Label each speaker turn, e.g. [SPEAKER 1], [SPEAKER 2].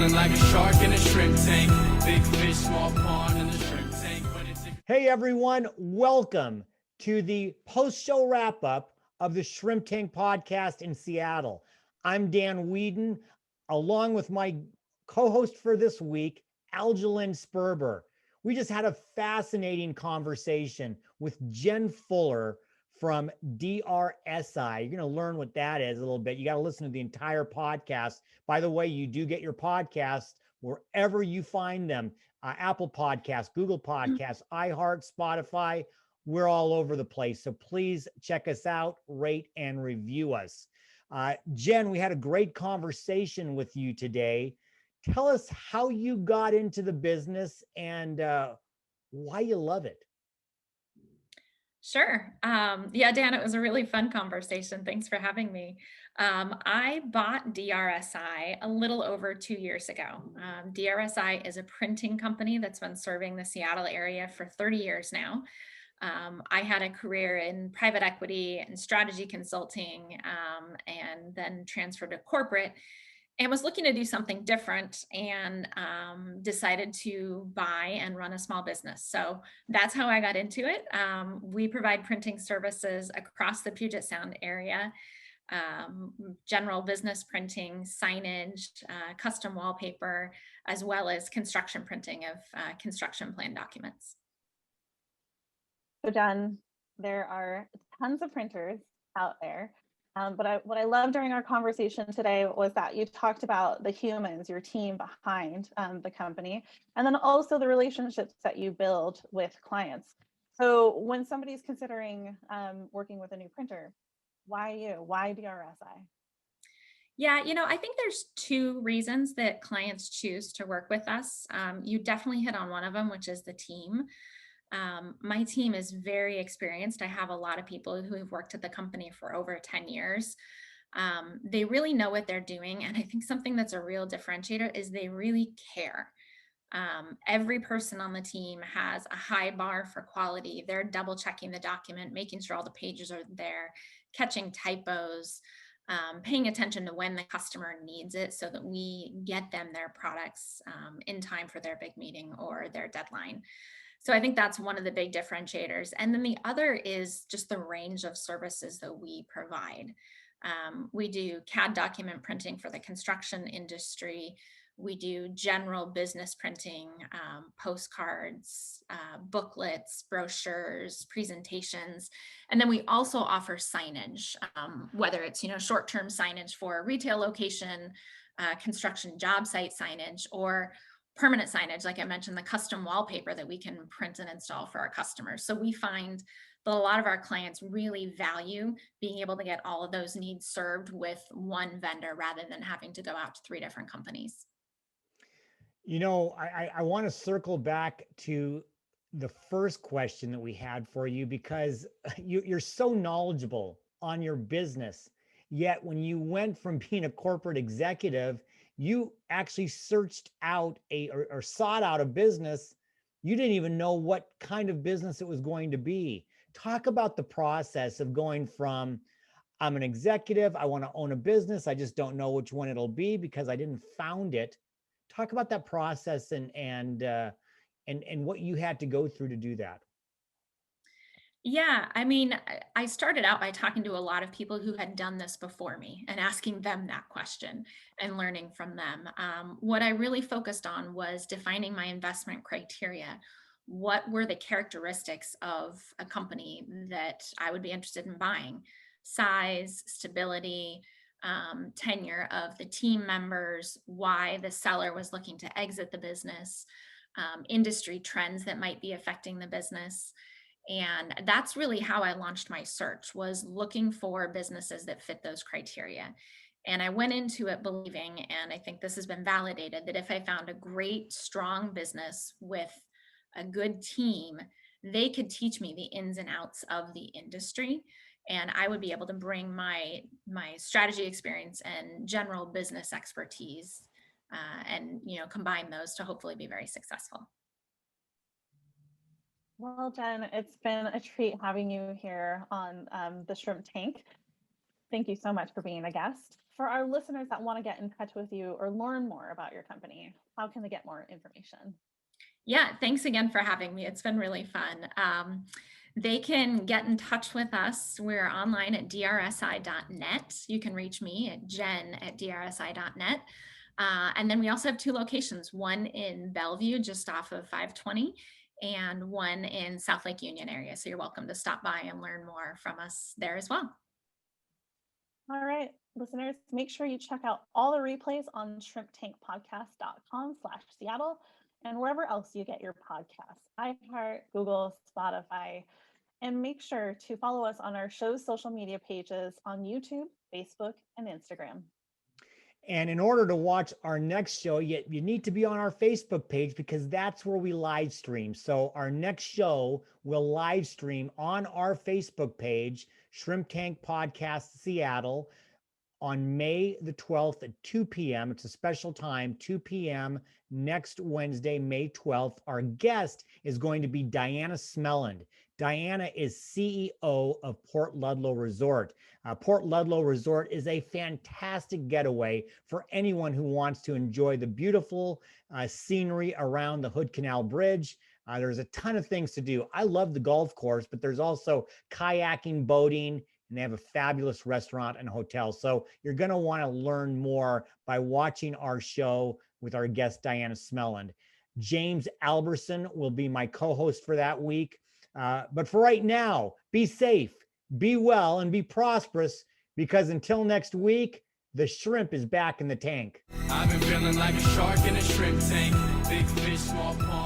[SPEAKER 1] Feeling like a shark in a shrimp tank. Big fish, small pond in the shrimp tank.
[SPEAKER 2] Hey everyone, welcome to the post-show wrap-up of the Shrimp Tank podcast in Seattle. I'm Dan Whedon, along with my co-host for this week, Aljalyn Sperber. We just had a fascinating conversation with Jen Fuller from DRSi. You're going to learn what that is a little bit. You got to listen to the entire podcast. By the way, you do get your podcasts wherever you find them. Apple Podcasts, Google Podcasts, iHeart, Spotify. We're all over the place. So please check us out, rate and review us. Jen, we had a great conversation with you today. Tell us how you got into the business and why you love it.
[SPEAKER 3] Sure. Yeah, Dan, it was a really fun conversation. Thanks for having me. I bought DRSi a little over 2 years ago. DRSi is a printing company that's been serving the Seattle area for 30 years now. I had a career in private equity and strategy consulting, and then transferred to corporate and was looking to do something different, and decided to buy and run a small business. So that's how I got into it. We provide printing services across the Puget Sound area, general business printing, signage, custom wallpaper, as well as construction printing of construction plan documents.
[SPEAKER 4] So Jen, there are tons of printers out there. But what I loved during our conversation today was that you talked about the humans, your team behind the company, and then also the relationships that you build with clients. So when somebody's considering working with a new printer, why you? Why DRSi?
[SPEAKER 3] Yeah, I think there's two reasons that clients choose to work with us. You definitely hit on one of them, which is the team. My team is very experienced. I have a lot of people who have worked at the company for over 10 years. They really know what they're doing. And I think something that's a real differentiator is they really care. Every person on the team has a high bar for quality. They're double checking the document, making sure all the pages are there, catching typos, paying attention to when the customer needs it so that we get them their products in time for their big meeting or their deadline. So I think that's one of the big differentiators. And then the other is just the range of services that we provide. We do CAD document printing for the construction industry. We do general business printing, postcards, booklets, brochures, presentations. And then we also offer signage, whether it's, short-term signage for a retail location, construction job site signage, or permanent signage, like I mentioned, the custom wallpaper that we can print and install for our customers. So we find that a lot of our clients really value being able to get all of those needs served with one vendor rather than having to go out to 3 different companies.
[SPEAKER 2] I want to circle back to the first question that we had for you because you're so knowledgeable on your business. Yet when you went from being a corporate executive, you actually searched out or sought out a business. You didn't even know what kind of business it was going to be. Talk about the process of going from, I'm an executive, I want to own a business, I just don't know which one it'll be because I didn't found it. Talk about that process and what you had to go through to do that.
[SPEAKER 3] Yeah, I started out by talking to a lot of people who had done this before me and asking them that question and learning from them. What I really focused on was defining my investment criteria. What were the characteristics of a company that I would be interested in buying? Size, stability, tenure of the team members, why the seller was looking to exit the business, industry trends that might be affecting the business. And that's really how I launched my search, was looking for businesses that fit those criteria. And I went into it believing, and I think this has been validated, that if I found a great, strong business with a good team, they could teach me the ins and outs of the industry. And I would be able to bring my strategy experience and general business expertise and combine those to hopefully be very successful.
[SPEAKER 4] Well, Jen, it's been a treat having you here on the Shrimp Tank. Thank you so much for being a guest. For our listeners that want to get in touch with you or learn more about your company, how can they get more information?
[SPEAKER 3] Yeah, thanks again for having me. It's been really fun. They can get in touch with us. We're online at drsi.net. You can reach me at jen@drsi.net. And then we also have 2 locations, one in Bellevue, just off of 520, and one in South Lake Union area. So you're welcome to stop by and learn more from us there as well.
[SPEAKER 4] All right, listeners, make sure you check out all the replays on shrimptankpodcast.com/Seattle and wherever else you get your podcasts, iHeart, Google, Spotify, and make sure to follow us on our show's social media pages on YouTube, Facebook, and Instagram.
[SPEAKER 2] And in order to watch our next show, you need to be on our Facebook page because that's where we live stream. So our next show will live stream on our Facebook page, Shrimp Tank Podcast Seattle, on May the 12th at 2 p.m. It's a special time, 2 p.m. next Wednesday, May 12th. Our guest is going to be Diana Smelland. Diana is CEO of Port Ludlow Resort. Port Ludlow Resort is a fantastic getaway for anyone who wants to enjoy the beautiful scenery around the Hood Canal Bridge. There's a ton of things to do. I love the golf course, but there's also kayaking, boating, and they have a fabulous restaurant and hotel. So you're going to want to learn more by watching our show with our guest, Diana Smelland. James Alberson will be my co-host for that week. But for right now, be safe, be well, and be prosperous, because until next week, the shrimp is back in the tank.
[SPEAKER 1] I've been feeling like a shark in a shrimp tank. Big fish, small pond.